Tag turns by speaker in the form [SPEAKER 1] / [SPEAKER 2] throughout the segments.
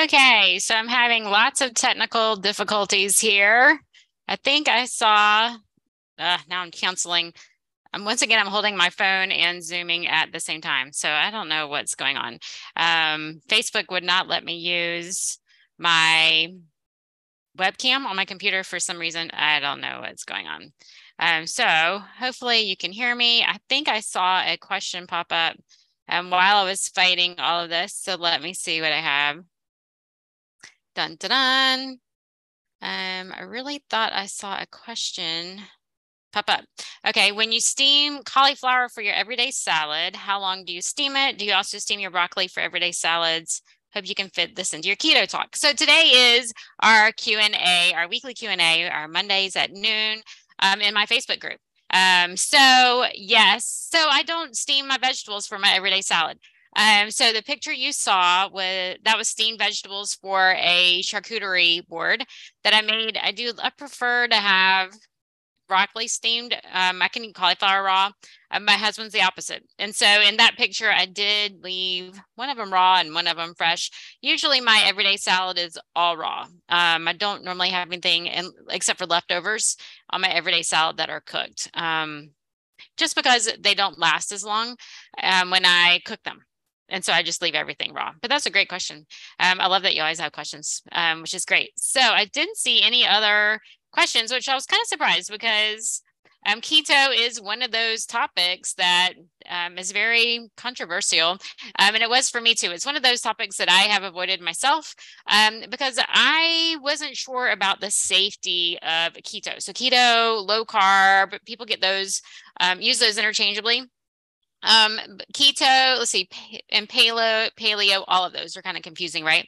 [SPEAKER 1] Okay, so I'm having lots of technical difficulties here. I think I saw, now I'm canceling. Once again, I'm holding my phone and Zooming at the same time. So I don't know what's going on. Facebook would not let me use my webcam on my computer for some reason. I don't know what's going on. So hopefully you can hear me. I think I saw a question pop up while I was fighting all of this. So let me see what I have. Dun, dun, dun. I really thought I saw a question pop up. Okay, when you steam cauliflower for your everyday salad, how long do you steam it? Do you also steam your broccoli for everyday salads? Hope you can fit this into your keto talk. So today is our Q&A, our weekly Q&A, our Mondays at noon in my Facebook group. So yes, so I don't steam my vegetables for my everyday salad. So the picture you saw that was steamed vegetables for a charcuterie board that I made. I prefer to have broccoli steamed. I can eat cauliflower raw. My husband's the opposite. And so in that picture, I did leave one of them raw and one of them fresh. Usually my everyday salad is all raw. I don't normally have anything except for leftovers on my everyday salad that are cooked. Just because they don't last as long when I cook them. And so I just leave everything raw. But that's a great question. I love that you always have questions, which is great. So I didn't see any other questions, which I was kind of surprised because keto is one of those topics that is very controversial. And it was for me too. It's one of those topics that I have avoided myself because I wasn't sure about the safety of keto. So keto, low carb, people get those, use those interchangeably. Keto, let's see, and paleo, all of those are kind of confusing, right?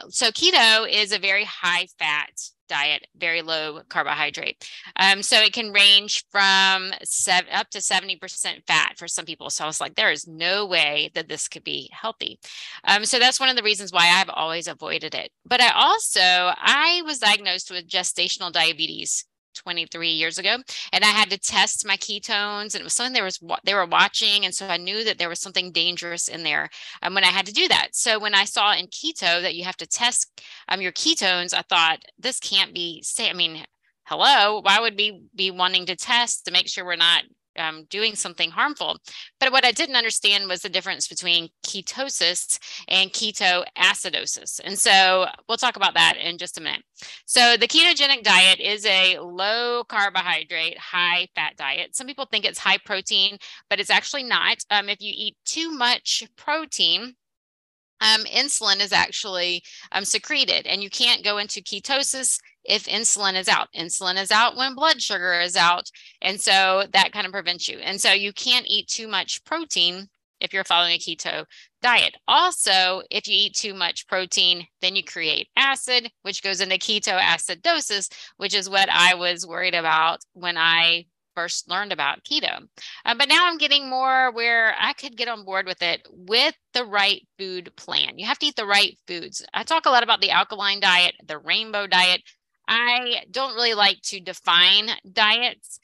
[SPEAKER 1] So keto is a very high fat diet, very low carbohydrate. So it can range from up to 70% fat for some people. So I was like, there is no way that this could be healthy. So that's one of the reasons why I've always avoided it. But I was diagnosed with gestational diabetes 23 years ago, and I had to test my ketones, and it was something they were watching, and so I knew that there was something dangerous in there when I had to do that. So when I saw in keto that you have to test your ketones, I thought this can't be safe. I mean, hello, why would we be wanting to test to make sure we're not doing something harmful? But what I didn't understand was the difference between ketosis and ketoacidosis. And so we'll talk about that in just a minute. So the ketogenic diet is a low carbohydrate, high fat diet. Some people think it's high protein, but it's actually not. If you eat too much protein, insulin is actually secreted, and you can't go into ketosis if insulin is out. Insulin is out when blood sugar is out. And so that kind of prevents you. And so you can't eat too much protein if you're following a keto diet. Also, if you eat too much protein, then you create acid, which goes into ketoacidosis, which is what I was worried about when I first learned about keto. But now I'm getting more where I could get on board with it with the right food plan. You have to eat the right foods. I talk a lot about the alkaline diet, the rainbow diet. I don't really like to define diets.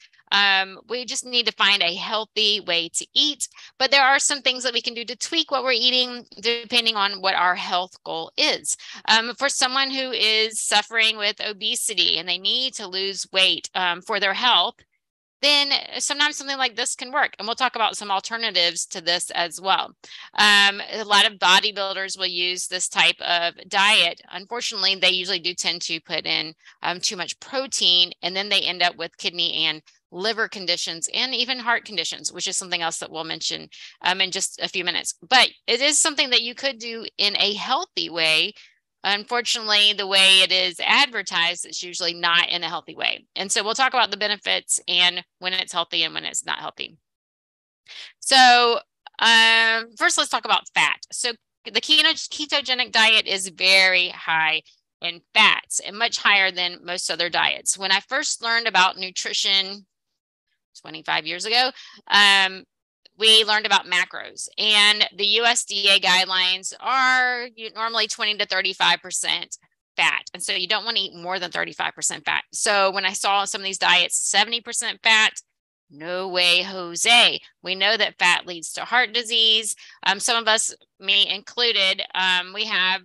[SPEAKER 1] We just need to find a healthy way to eat, but there are some things that we can do to tweak what we're eating depending on what our health goal is. For someone who is suffering with obesity and they need to lose weight for their health, then sometimes something like this can work. And we'll talk about some alternatives to this as well. A lot of bodybuilders will use this type of diet. Unfortunately, they usually do tend to put in too much protein, and then they end up with kidney and liver conditions and even heart conditions, which is something else that we'll mention in just a few minutes. But it is something that you could do in a healthy way. Unfortunately, the way it is advertised, it's usually not in a healthy way. And so we'll talk about the benefits and when it's healthy and when it's not healthy. So first, let's talk about fat. So the ketogenic diet is very high in fats and much higher than most other diets. When I first learned about nutrition 25 years ago, we learned about macros, and the USDA guidelines are normally 20 to 35% fat. And so you don't want to eat more than 35% fat. So when I saw some of these diets, 70% fat, no way, Jose. We know that fat leads to heart disease. Some of us, me included, we have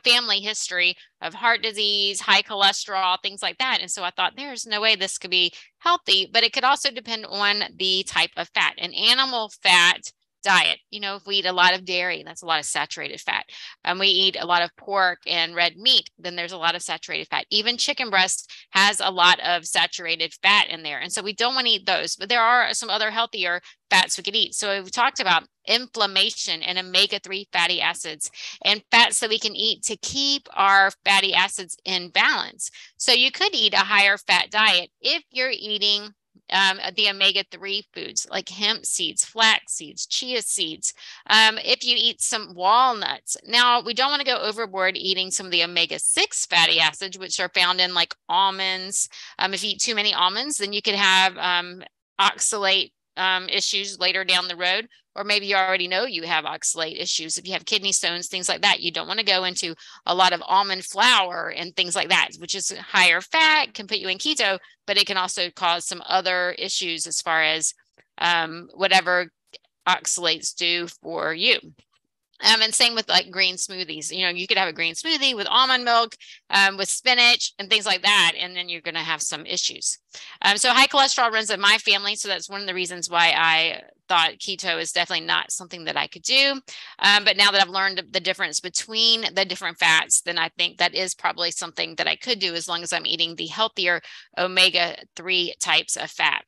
[SPEAKER 1] family history of heart disease, high cholesterol, things like that. And so I thought there's no way this could be healthy, but it could also depend on the type of fat. An animal fat diet, if we eat a lot of dairy, that's a lot of saturated fat. We eat a lot of pork and red meat, then there's a lot of saturated fat. Even chicken breast has a lot of saturated fat in there. And so we don't want to eat those, but there are some other healthier fats we could eat. So we've talked about inflammation and omega-3 fatty acids and fats that we can eat to keep our fatty acids in balance. So you could eat a higher fat diet if you're eating the omega-3 foods like hemp seeds, flax seeds, chia seeds. If you eat some walnuts. Now, we don't want to go overboard eating some of the omega-6 fatty acids, which are found in like almonds. If you eat too many almonds, then you could have oxalate issues later down the road, or maybe you already know you have oxalate issues. If you have kidney stones, things like that, you don't want to go into a lot of almond flour and things like that, which is higher fat, can put you in keto, but it can also cause some other issues as far as whatever oxalates do for you. And same with like green smoothies. You could have a green smoothie with almond milk, with spinach and things like that, and then you're going to have some issues. So high cholesterol runs in my family. So that's one of the reasons why I thought keto is definitely not something that I could do. But now that I've learned the difference between the different fats, then I think that is probably something that I could do as long as I'm eating the healthier omega-3 types of fat.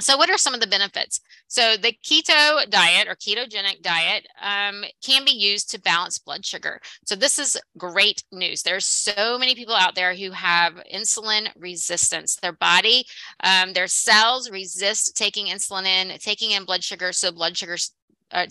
[SPEAKER 1] So what are some of the benefits? So the keto diet or ketogenic diet can be used to balance blood sugar. So this is great news. There's so many people out there who have insulin resistance. Their body, their cells resist taking insulin in, taking in blood sugar. So blood sugar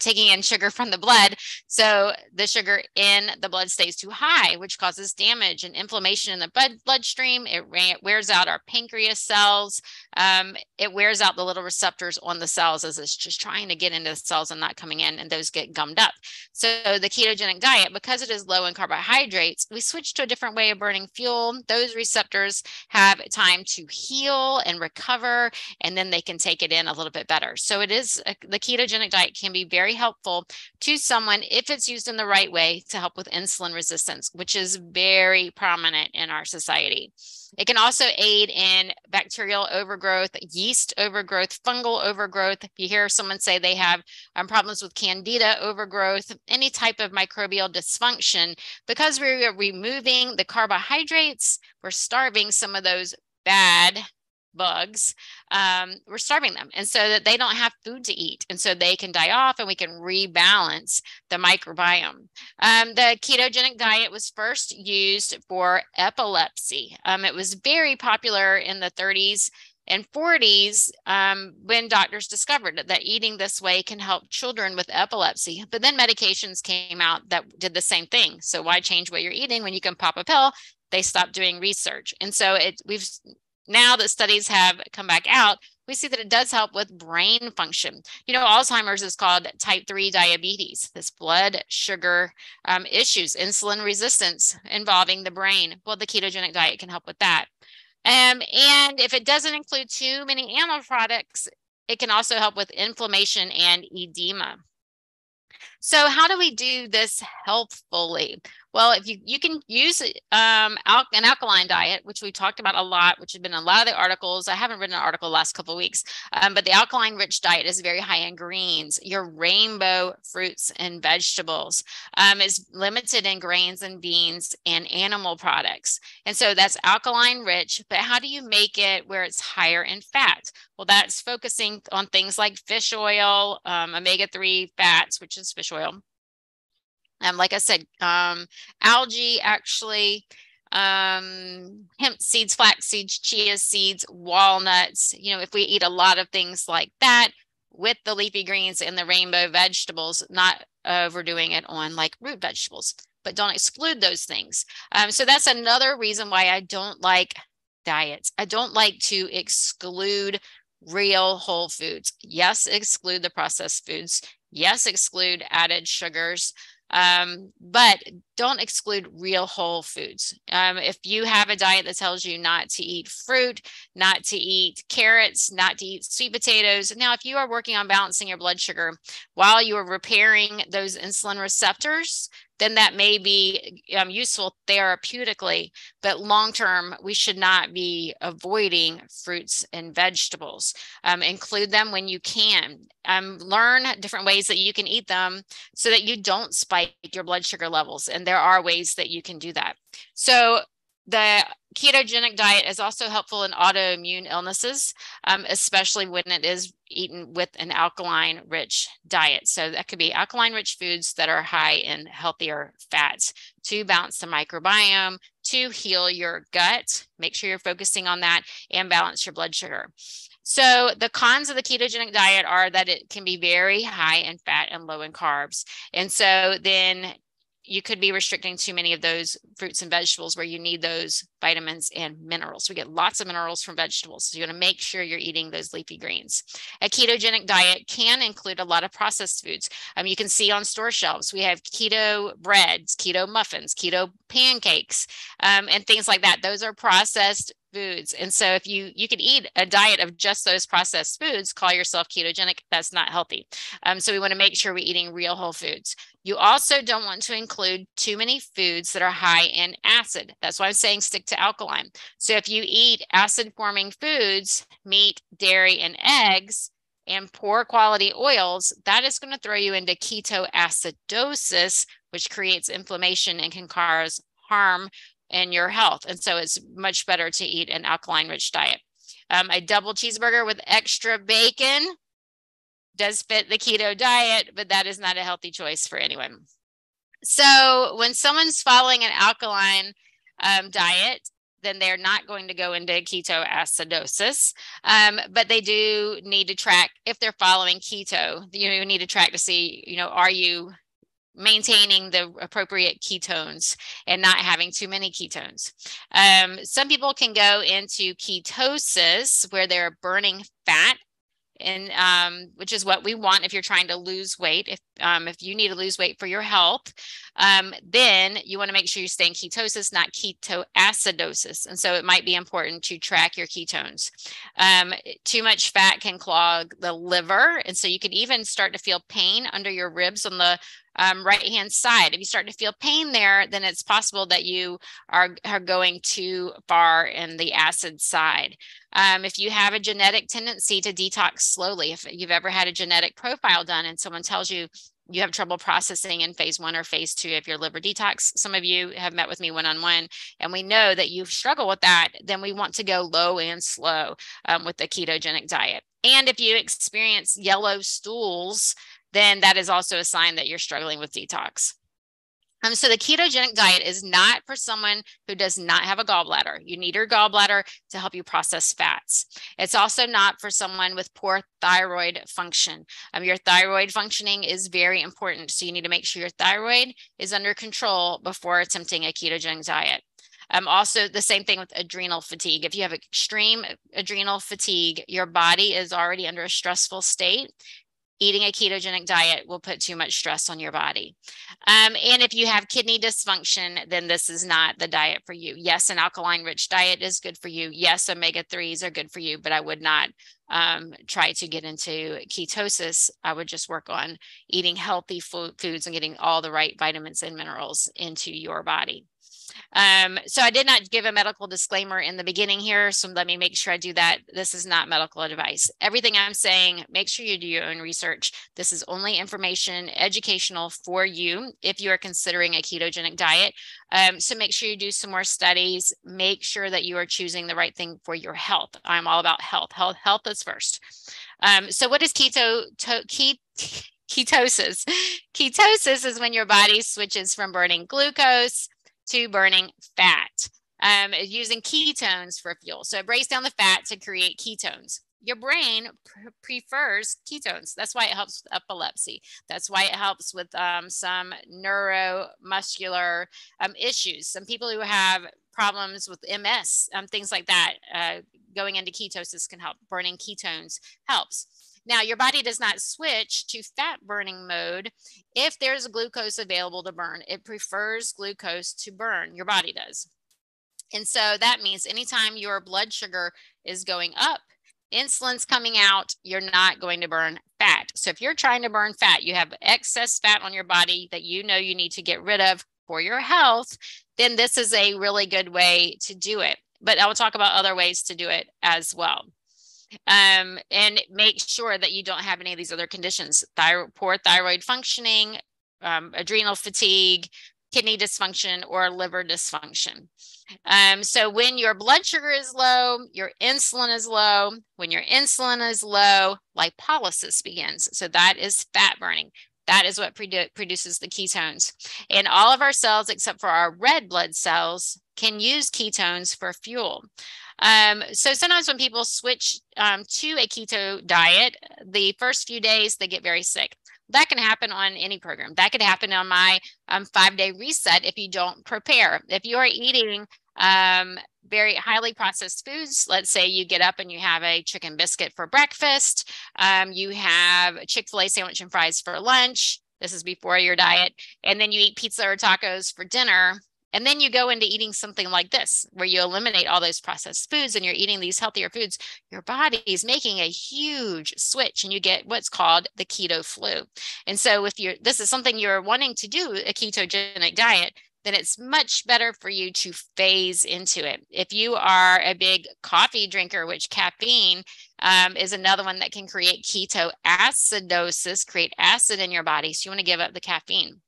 [SPEAKER 1] taking in sugar from the blood. So the sugar in the blood stays too high, which causes damage and inflammation in the bloodstream. It wears out our pancreas cells. It wears out the little receptors on the cells as it's just trying to get into the cells and not coming in, and those get gummed up. So the ketogenic diet, because it is low in carbohydrates, we switch to a different way of burning fuel. Those receptors have time to heal and recover, and then they can take it in a little bit better. So it is the ketogenic diet can be very helpful to someone if it's used in the right way to help with insulin resistance, which is very prominent in our society. It can also aid in bacterial overgrowth, yeast overgrowth, fungal overgrowth. If you hear someone say they have problems with candida overgrowth, any type of microbial dysfunction, because we're removing the carbohydrates, we're starving some of those bad bugs, we're starving them, and so that they don't have food to eat, and so they can die off and we can rebalance the microbiome. The ketogenic diet was first used for epilepsy. It was very popular in the 30s and 40s when doctors discovered that eating this way can help children with epilepsy. But then medications came out that did the same thing. So why change what you're eating when you can pop a pill? They stopped doing research, and so now that studies have come back out, we see that it does help with brain function. Alzheimer's is called type 3 diabetes, this blood sugar issues, insulin resistance involving the brain. Well, the ketogenic diet can help with that. And if it doesn't include too many animal products, it can also help with inflammation and edema. So how do we do this healthfully? Well, if you can use an alkaline diet, which we talked about a lot, which has been in a lot of the articles. I haven't written an article the last couple of weeks, but the alkaline rich diet is very high in greens. Your rainbow fruits and vegetables is limited in grains and beans and animal products. And so that's alkaline rich, but how do you make it where it's higher in fat? Well, that's focusing on things like fish oil, omega-3 fats, which is fish oil. Like I said, algae, actually, hemp seeds, flax seeds, chia seeds, walnuts. If we eat a lot of things like that with the leafy greens and the rainbow vegetables, not overdoing it on like root vegetables, but don't exclude those things. So that's another reason why I don't like diets. I don't like to exclude real whole foods. Yes, exclude the processed foods. Yes, exclude added sugars. But don't exclude real whole foods. If you have a diet that tells you not to eat fruit, not to eat carrots, not to eat sweet potatoes. Now, if you are working on balancing your blood sugar while you are repairing those insulin receptors, then that may be useful therapeutically, but long-term, we should not be avoiding fruits and vegetables. Include them when you can. Learn different ways that you can eat them so that you don't spike your blood sugar levels. And there are ways that you can do that. So the ketogenic diet is also helpful in autoimmune illnesses, especially when it is eaten with an alkaline rich diet. So that could be alkaline rich foods that are high in healthier fats to balance the microbiome, to heal your gut. Make sure you're focusing on that and balance your blood sugar. So the cons of the ketogenic diet are that it can be very high in fat and low in carbs. And so then you could be restricting too many of those fruits and vegetables where you need those vitamins and minerals. We get lots of minerals from vegetables. So you want to make sure you're eating those leafy greens. A ketogenic diet can include a lot of processed foods. You can see on store shelves, we have keto breads, keto muffins, keto pancakes, and things like that. Those are processed foods. And so if you can eat a diet of just those processed foods, call yourself ketogenic, that's not healthy. So we want to make sure we're eating real whole foods. You also don't want to include too many foods that are high in acid. That's why I'm saying stick to alkaline. So if you eat acid forming foods, meat, dairy, and eggs, and poor quality oils, that is going to throw you into ketoacidosis, which creates inflammation and can cause harm in your health. And so it's much better to eat an alkaline rich diet. A double cheeseburger with extra bacon does fit the keto diet, but that is not a healthy choice for anyone. So when someone's following an alkaline diet, then they're not going to go into ketoacidosis, but they do need to track if they're following keto. You need to track to see, are you maintaining the appropriate ketones and not having too many ketones. Some people can go into ketosis where they're burning fat, and which is what we want if you're trying to lose weight. If you need to lose weight for your health, then you want to make sure you stay in ketosis, not ketoacidosis. And so it might be important to track your ketones. Too much fat can clog the liver, and so you can even start to feel pain under your ribs on the right-hand side. If you start to feel pain there, then it's possible that you are going too far in the acid side. If you have a genetic tendency to detox slowly, if you've ever had a genetic profile done and someone tells you you have trouble processing in phase 1 or phase 2 of your liver detox, some of you have met with me one-on-one, and we know that you struggle with that, then we want to go low and slow with the ketogenic diet. And if you experience yellow stools, then that is also a sign that you're struggling with detox. So the ketogenic diet is not for someone who does not have a gallbladder. You need your gallbladder to help you process fats. It's also not for someone with poor thyroid function. Your thyroid functioning is very important. So you need to make sure your thyroid is under control before attempting a ketogenic diet. Also, the same thing with adrenal fatigue. If you have extreme adrenal fatigue, your body is already under a stressful state. Eating a ketogenic diet will put too much stress on your body. And if you have kidney dysfunction, then this is not the diet for you. Yes, an alkaline rich diet is good for you. Yes, omega-3s are good for you, but I would not try to get into ketosis. I would just work on eating healthy foods and getting all the right vitamins and minerals into your body. So I did not give a medical disclaimer in the beginning here, so let me make sure I do that. This is not medical advice. Everything I'm saying, make sure you do your own research. This is only information, educational for you if you are considering a ketogenic diet. So make sure you do some more studies. Make sure that you are choosing the right thing for your health. I'm all about health. Health is first. So what is ketosis? Ketosis is when your body switches from burning glucose to burning fat, using ketones for fuel. So it breaks down the fat to create ketones. Your brain prefers ketones. That's why it helps with epilepsy. That's why it helps with some neuromuscular issues. Some people who have problems with MS, things like that, going into ketosis can help. Burning ketones helps. Now, your body does not switch to fat burning mode if there's glucose available to burn. It prefers glucose to burn. Your body does. And so that means anytime your blood sugar is going up, insulin's coming out, you're not going to burn fat. So if you're trying to burn fat, you have excess fat on your body that you know you need to get rid of for your health, then this is a really good way to do it. But I will talk about other ways to do it as well. And make sure that you don't have any of these other conditions, poor thyroid functioning, adrenal fatigue, kidney dysfunction, or liver dysfunction. So when your blood sugar is low, your insulin is low. When your insulin is low, lipolysis begins. So that is fat burning. That is what produces the ketones. And all of our cells, except for our red blood cells, can use ketones for fuel. So sometimes when people switch to a keto diet, the first few days they get very sick. That can happen on any program. That could happen on my 5-day reset if you don't prepare. If you are eating very highly processed foods, let's say you get up and you have a chicken biscuit for breakfast, you have a Chick-fil-A sandwich and fries for lunch. This is before your diet. And then you eat pizza or tacos for dinner. And then you go into eating something like this, where you eliminate all those processed foods and you're eating these healthier foods. Your body is making a huge switch and you get what's called the keto flu. And so if this is something you're wanting to do, a ketogenic diet, then it's much better for you to phase into it. If you are a big coffee drinker, which caffeine is another one that can create ketoacidosis, create acid in your body. So you want to give up the caffeine.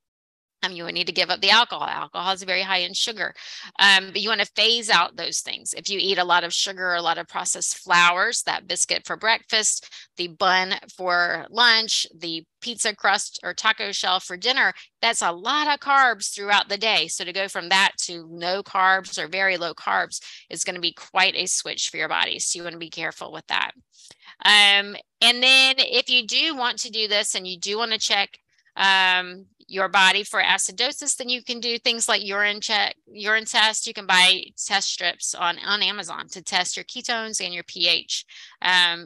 [SPEAKER 1] You would need to give up the alcohol. Alcohol is very high in sugar, but you want to phase out those things. If you eat a lot of sugar or a lot of processed flours, that biscuit for breakfast, the bun for lunch, the pizza crust or taco shell for dinner, that's a lot of carbs throughout the day. So to go from that to no carbs or very low carbs is going to be quite a switch for your body. So you want to be careful with that. And then if you do want to do this and you do want to check your body for acidosis, then you can do things like urine test. You can buy test strips on Amazon to test your ketones and your pH.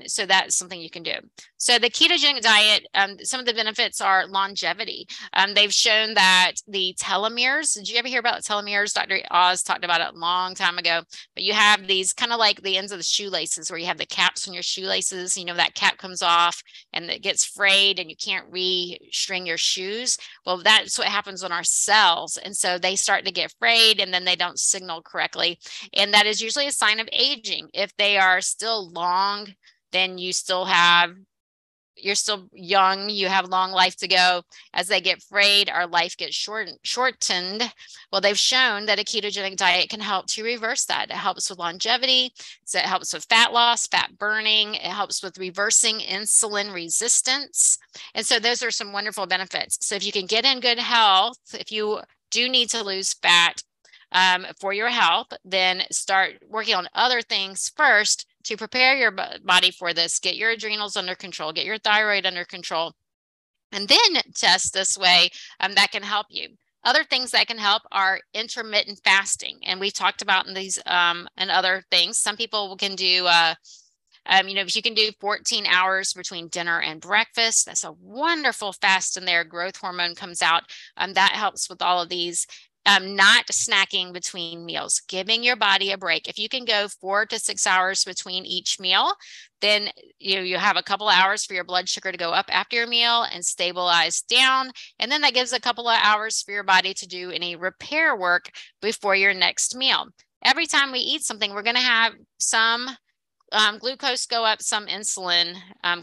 [SPEAKER 1] So that's something you can do. So the ketogenic diet, some of the benefits are longevity. They've shown that the telomeres, did you ever hear about telomeres? Dr. Oz talked about it a long time ago, but you have these kind of like the ends of the shoelaces where you have the caps on your shoelaces, that cap comes off and it gets frayed and you can't re-string your shoes. Well, that's what happens on our cells. And so they start to get frayed and then they don't signal correctly. And that is usually a sign of aging. If they are still long, then you're still young, you have long life to go. As they get frayed, our life gets shortened. Well, they've shown that a ketogenic diet can help to reverse that. It helps with longevity. So it helps with fat loss, fat burning. It helps with reversing insulin resistance. And so those are some wonderful benefits. So if you can get in good health, if you do need to lose fat for your health, then start working on other things first to prepare your body for this. Get your adrenals under control, get your thyroid under control, and then test this way. That can help you. Other things that can help are intermittent fasting. And we've talked about in these and other things. Some people can do, if you can do 14 hours between dinner and breakfast, that's a wonderful fast in there. Growth hormone comes out. That helps with all of these. Not snacking between meals, giving your body a break. If you can go 4 to 6 hours between each meal, then you have a couple of hours for your blood sugar to go up after your meal and stabilize down. And then that gives a couple of hours for your body to do any repair work before your next meal. Every time we eat something, we're going to have some glucose go up, some insulin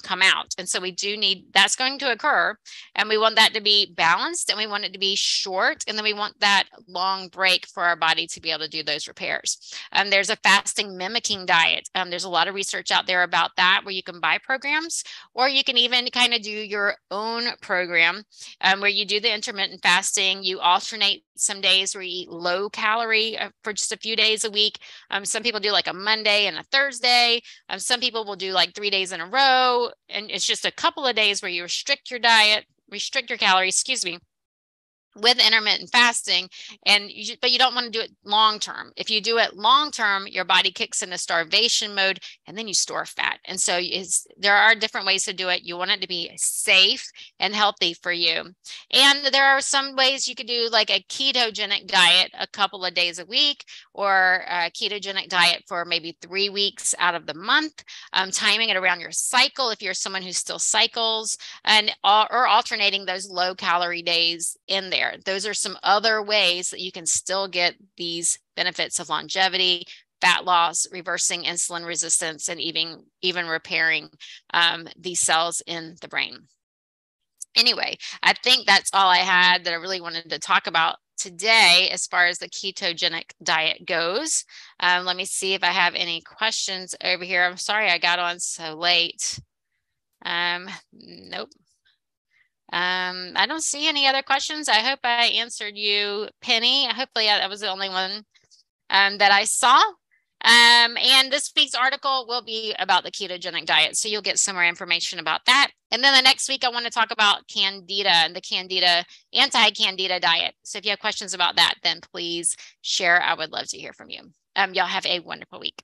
[SPEAKER 1] come out. And so we do need, that's going to occur. And we want that to be balanced and we want it to be short. And then we want that long break for our body to be able to do those repairs. There's a fasting mimicking diet. There's a lot of research out there about that where you can buy programs or you can even kind of do your own program where you do the intermittent fasting. You alternate some days where you eat low calorie for just a few days a week. Some people do like a Monday and a Thursday. Some people will do like 3 days in a row. And it's just a couple of days where you restrict your diet, restrict your calories, with intermittent fasting, but you don't want to do it long term. If you do it long term, your body kicks into starvation mode and then you store fat. And so there are different ways to do it. You want it to be safe and healthy for you. And there are some ways you could do like a ketogenic diet a couple of days a week, or a ketogenic diet for maybe 3 weeks out of the month, timing it around your cycle if you're someone who still cycles, or alternating those low calorie days in there. Those are some other ways that you can still get these benefits of longevity, fat loss, reversing insulin resistance, and even repairing these cells in the brain. Anyway, I think that's all I had that I really wanted to talk about today as far as the ketogenic diet goes. Let me see if I have any questions over here. I'm sorry I got on so late. Nope. I don't see any other questions. I hope I answered you, Penny. Hopefully I was the only one that I saw. And this week's article will be about the ketogenic diet, so you'll get some more information about that. And then the next week, I want to talk about Candida and the anti-Candida diet. So if you have questions about that, then please share. I would love to hear from you. Y'all have a wonderful week.